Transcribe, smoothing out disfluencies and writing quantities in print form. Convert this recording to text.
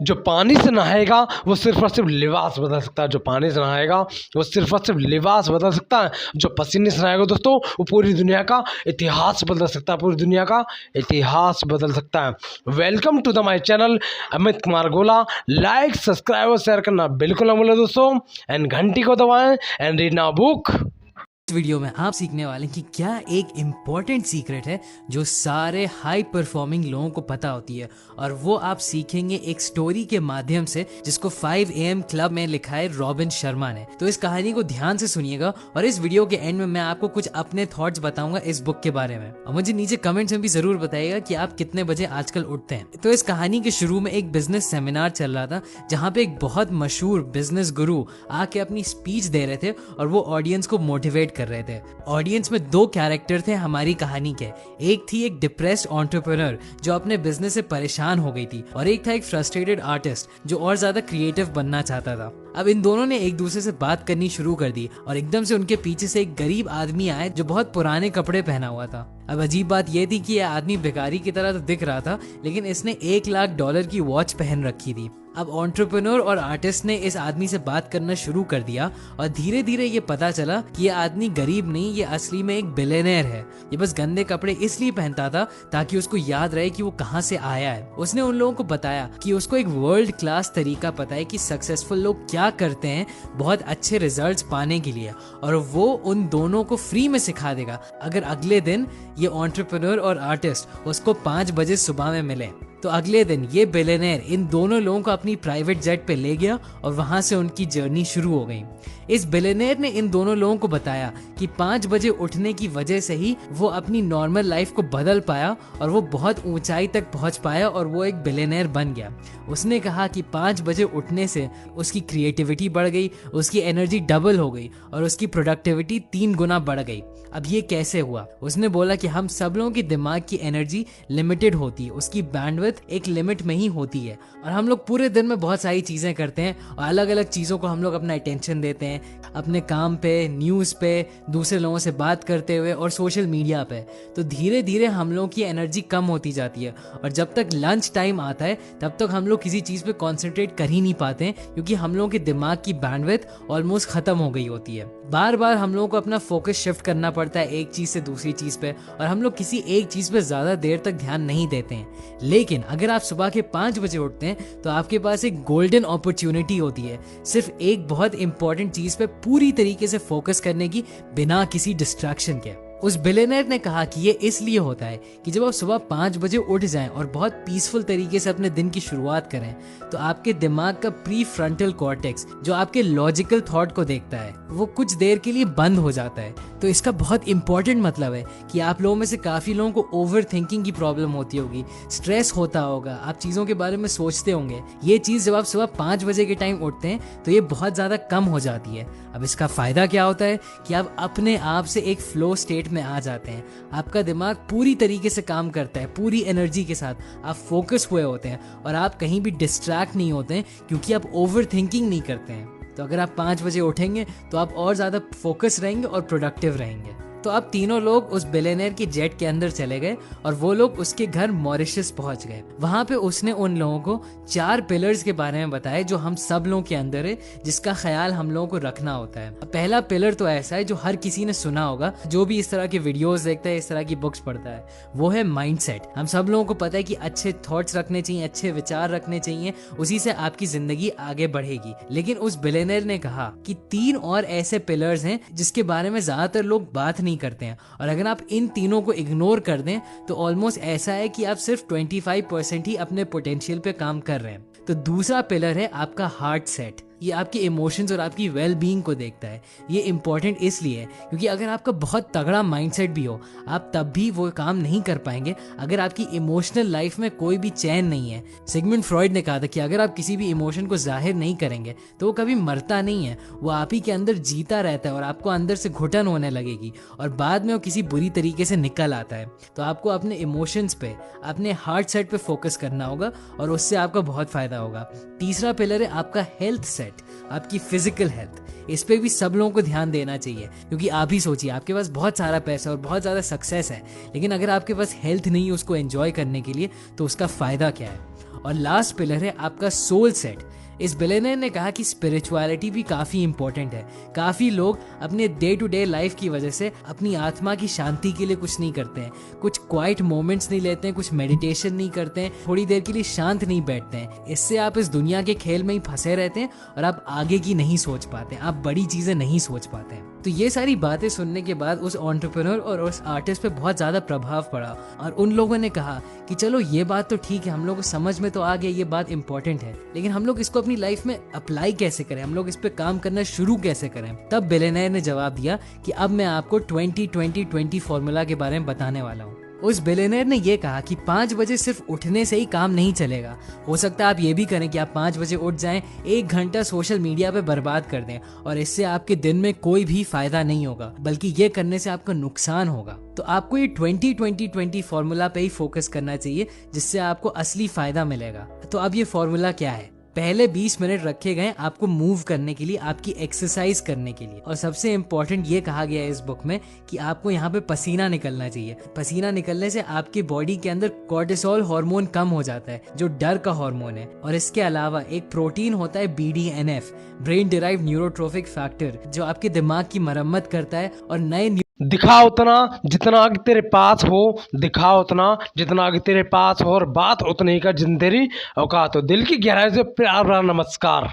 जो पानी से नहाएगा वो सिर्फ और सिर्फ लिबास बदल सकता है। जो पानी से नहाएगा वो सिर्फ और सिर्फ लिबास बदल सकता है। जो पसीने से नहाएगा दोस्तों वो पूरी दुनिया का इतिहास बदल सकता है, पूरी दुनिया का इतिहास बदल सकता है। Welcome to the my channel Amit Kumar Gola. Like, subscribe और शेयर करना बिल्कुल ना भूलें दोस्तों, एंड घंटी को दबाएं एंड रीड नाउ बुक। इस वीडियो में आप सीखने वाले हैं कि क्या एक इम्पॉर्टेंट सीक्रेट है जो सारे हाई परफॉर्मिंग लोगों को पता होती है, और वो आप सीखेंगे एक स्टोरी के माध्यम से जिसको 5 AM क्लब में लिखा है रॉबिन शर्मा ने। तो इस कहानी को ध्यान से सुनिएगा और इस वीडियो के एंड में मैं आपको कुछ अपने थॉट्स बताऊंगा इस बुक के बारे में, और मुझे नीचे कमेंट्स में भी जरूर बताइएगा कि आप कितने बजे आजकल उठते हैं। तो इस कहानी के शुरू में एक बिजनेस सेमिनार चल रहा था जहाँ पे एक बहुत मशहूर बिजनेस गुरु आके अपनी स्पीच दे रहे थे और वो ऑडियंस को मोटिवेट कर रहे थे। ऑडियंस में 2 कैरेक्टर थे हमारी कहानी के। एक थी एक डिप्रेस्ड एंटरप्रेन्योर जो अपने बिजनेस से परेशान हो गई थी, और एक था एक फ्रस्ट्रेटेड आर्टिस्ट जो और ज्यादा क्रिएटिव बनना चाहता था। अब इन दोनों ने एक दूसरे से बात करनी शुरू कर दी और एकदम से उनके पीछे से एक गरीब आदमी आया जो बहुत पुराने कपड़े पहना हुआ था। अब अजीब बात यह थी कि यह आदमी भिखारी की तरह तो दिख रहा था, लेकिन इसने $1,00,000 की वॉच पहन रखी थी। अब एंटरप्रेन्योर और आर्टिस्ट ने इस आदमी से बात करना शुरू कर दिया और धीरे धीरे ये पता चला कि ये आदमी गरीब नहीं, ये असली में एक बिलियनेयर है। ये बस गंदे कपड़े इसलिए पहनता था ताकि उसको याद रहे कि वो कहाँ से आया है। उसने उन लोगों को बताया कि उसको एक वर्ल्ड क्लास तरीका पता है कि सक्सेसफुल लोग क्या करते हैं बहुत अच्छे रिजल्ट्स पाने के लिए, और वो उन दोनों को फ्री में सिखा देगा अगर अगले दिन ये एंटरप्रेन्योर और आर्टिस्ट उसको 5 बजे सुबह में मिले। तो अगले दिन ये बिलियनेयर इन दोनों लोगों को अपनी प्राइवेट जेट पे ले गया और वहां से उनकी जर्नी शुरू हो गई। इस बिलियनेयर ने इन दोनों लोगों को बताया कि 5 बजे उठने की वजह से ही वो अपनी नॉर्मल लाइफ को बदल पाया और वो बहुत ऊंचाई तक पहुंच पाया और वो एक बिलियनेयर बन गया। उसने कहा कि 5 बजे उठने से उसकी क्रिएटिविटी बढ़ गई, उसकी एनर्जी डबल हो गई और उसकी प्रोडक्टिविटी 3 गुना बढ़ गई। अब ये कैसे हुआ? उसने बोला कि हम सब लोगों की दिमाग की एनर्जी लिमिटेड होती है, उसकी बैंडविड्थ एक लिमिट में ही होती है, और हम लोग पूरे दिन में बहुत सारी चीजें करते हैं और अलग अलग चीजों को हम लोग अपना अटेंशन देते हैं, अपने काम पे, न्यूज पे, दूसरे लोगों से बात करते हुए और सोशल मीडिया पे। तो धीरे धीरे हम लोगों की एनर्जी कम होती जाती है और जब तक लंच टाइम आता है तब तक हम लोग किसी चीज पे कॉन्सेंट्रेट कर ही नहीं पाते हैं, क्योंकि हम लोगों के दिमाग की बैंडविड्थ ऑलमोस्ट खत्म हो गई होती है। बार बार हम लोगों को अपना फोकस शिफ्ट करना पड़ता है एक चीज से दूसरी चीज पे, और हम लोग किसी एक चीज पे ज्यादा देर तक ध्यान नहीं देते हैं। लेकिन अगर आप सुबह के 5 बजे उठते हैं तो आपके पास एक गोल्डन अपॉर्चुनिटी होती है सिर्फ एक बहुत इंपॉर्टेंट चीज पे पूरी तरीके से फोकस करने की, बिना किसी डिस्ट्रैक्शन के। उस बिलियनेयर ने कहा कि ये इसलिए होता है कि जब आप सुबह 5 बजे उठ जाएं और बहुत पीसफुल तरीके से अपने दिन की शुरुआत करें तो आपके दिमाग का प्री फ्रंटल कॉर्टेक्स जो आपके लॉजिकल थॉट को देखता है वो कुछ देर के लिए बंद हो जाता है। तो इसका बहुत इंपॉर्टेंट मतलब है कि आप लोगों में से काफी लोगों को ओवर थिंकिंग की प्रॉब्लम होती होगी, स्ट्रेस होता होगा, आप चीजों के बारे में सोचते होंगे। ये चीज जब आप सुबह 5 बजे के टाइम उठते हैं तो ये बहुत ज्यादा कम हो जाती है। अब इसका फायदा क्या होता है कि आप अपने आप से एक फ्लो स्टेट में आ जाते हैं। आपका दिमाग पूरी तरीके से काम करता है, पूरी एनर्जी के साथ आप फोकस हुए होते हैं और आप कहीं भी डिस्ट्रैक्ट नहीं होते हैं, क्योंकि आप ओवर थिंकिंग नहीं करते हैं। तो अगर आप 5 बजे उठेंगे तो आप और ज्यादा फोकस रहेंगे और प्रोडक्टिव रहेंगे। तो अब तीनों लोग उस बिलियनेयर की जेट के अंदर चले गए और वो लोग उसके घर मॉरिशस पहुंच गए। वहां पे उसने उन लोगों को 4 पिलर्स के बारे में बताया जो हम सब लोगों के अंदर है, जिसका ख्याल हम लोगों को रखना होता है। पहला पिलर तो ऐसा है जो हर किसी ने सुना होगा, जो भी इस तरह के वीडियोस देखता है, इस तरह की बुक्स पढ़ता है, वो है माइंडसेट। हम सब लोगों को पता है कि अच्छे थॉट्स रखने चाहिए, अच्छे विचार रखने चाहिए, उसी से आपकी जिंदगी आगे बढ़ेगी। लेकिन उस बिलियनेयर ने कहा कि 3 और ऐसे पिलर्स हैं जिसके बारे में ज्यादातर लोग बात नहीं करते हैं, और अगर आप इन तीनों को इग्नोर कर दें तो ऑलमोस्ट ऐसा है कि आप सिर्फ 25% ही अपने पोटेंशियल पे काम कर रहे हैं। तो दूसरा पिलर है आपका हार्ट सेट। ये आपके इमोशंस और आपकी वेल बीइंग को देखता है। ये इंपॉर्टेंट इसलिए है क्योंकि अगर आपका बहुत तगड़ा माइंडसेट भी हो, आप तब भी वो काम नहीं कर पाएंगे अगर आपकी इमोशनल लाइफ में कोई भी चैन नहीं है। सिगमंड फ्रॉइड ने कहा था कि अगर आप किसी भी इमोशन को जाहिर नहीं करेंगे तो वो कभी मरता नहीं है, वो आप ही के अंदर जीता रहता है और आपको अंदर से घुटन होने लगेगी और बाद में वो किसी बुरी तरीके से निकल आता है। तो आपको अपने इमोशंस पे, अपने हार्ट सेट पे फोकस करना होगा और उससे आपका बहुत फायदा होगा। तीसरा पिलर है आपका हेल्थ सेट, आपकी फिजिकल हेल्थ। इस पे भी सब लोगों को ध्यान देना चाहिए, क्योंकि आप ही सोचिए, आपके पास बहुत सारा पैसा और बहुत ज़्यादा सक्सेस है, लेकिन अगर आपके पास हेल्थ नहीं है उसको एंजॉय करने के लिए, तो उसका फ़ायदा क्या है। और लास्ट पिलर है आपका सोल सेट। इस बिलियनर ने कहा कि स्पिरिचुअलिटी भी काफ़ी इंपॉर्टेंट है। काफ़ी लोग अपने डे टू डे लाइफ की वजह से अपनी आत्मा की शांति के लिए कुछ नहीं करते हैं, कुछ क्वाइट मोमेंट्स नहीं लेते हैं, कुछ मेडिटेशन नहीं करते हैं, थोड़ी देर के लिए शांत नहीं बैठते हैं। इससे आप इस दुनिया के खेल में ही फंसे रहते हैं और आप आगे की नहीं सोच पाते हैं, आप बड़ी चीज़ें नहीं सोच पाते हैं। तो ये सारी बातें सुनने के बाद उस एंटरप्रेन्योर और उस आर्टिस्ट पे बहुत ज़्यादा प्रभाव पड़ा और उन लोगों ने कहा कि चलो ये बात तो ठीक है, हम लोग को समझ में तो आ गया ये बात इंपॉर्टेंट है, लेकिन हम लोग इसको अपनी लाइफ में अप्लाई कैसे करें, हम लोग इस पे काम करना शुरू कैसे करें। तब बिलियनर ने जवाब दिया कि अब मैं आपको 20-20-20 फॉर्मूला के बारे में बताने वाला हूँ। उस बिलियनर ने यह कहा कि 5 बजे सिर्फ उठने से ही काम नहीं चलेगा। हो सकता है आप ये भी करें कि आप 5 बजे उठ जाएं, 1 घंटा सोशल मीडिया पे बर्बाद कर दें और इससे आपके दिन में कोई भी फायदा नहीं होगा, बल्कि ये करने से आपका नुकसान होगा। तो आपको ये 20-20-20 फॉर्मूला पे ही फोकस करना चाहिए, जिससे आपको असली फायदा मिलेगा। तो अब ये फॉर्मूला क्या है? पहले 20 मिनट रखे गए आपको मूव करने के लिए, आपकी एक्सरसाइज करने के लिए। और सबसे इंपॉर्टेंट ये कहा गया है इस बुक में कि आपको यहाँ पे पसीना निकलना चाहिए। पसीना निकलने से आपकी बॉडी के अंदर कोर्टिसोल हार्मोन कम हो जाता है, जो डर का हार्मोन है। और इसके अलावा एक प्रोटीन होता है BDNF, brain derived neurotrophic factor, जो आपके दिमाग की मरम्मत करता है और नए दिखा उतना जितना आगे तेरे पास हो, दिखा उतना जितना आगे तेरे पास हो, और बात उतनी ही का जिन तेरी औकात हो। दिल की गहराई से प्यार भरा नमस्कार।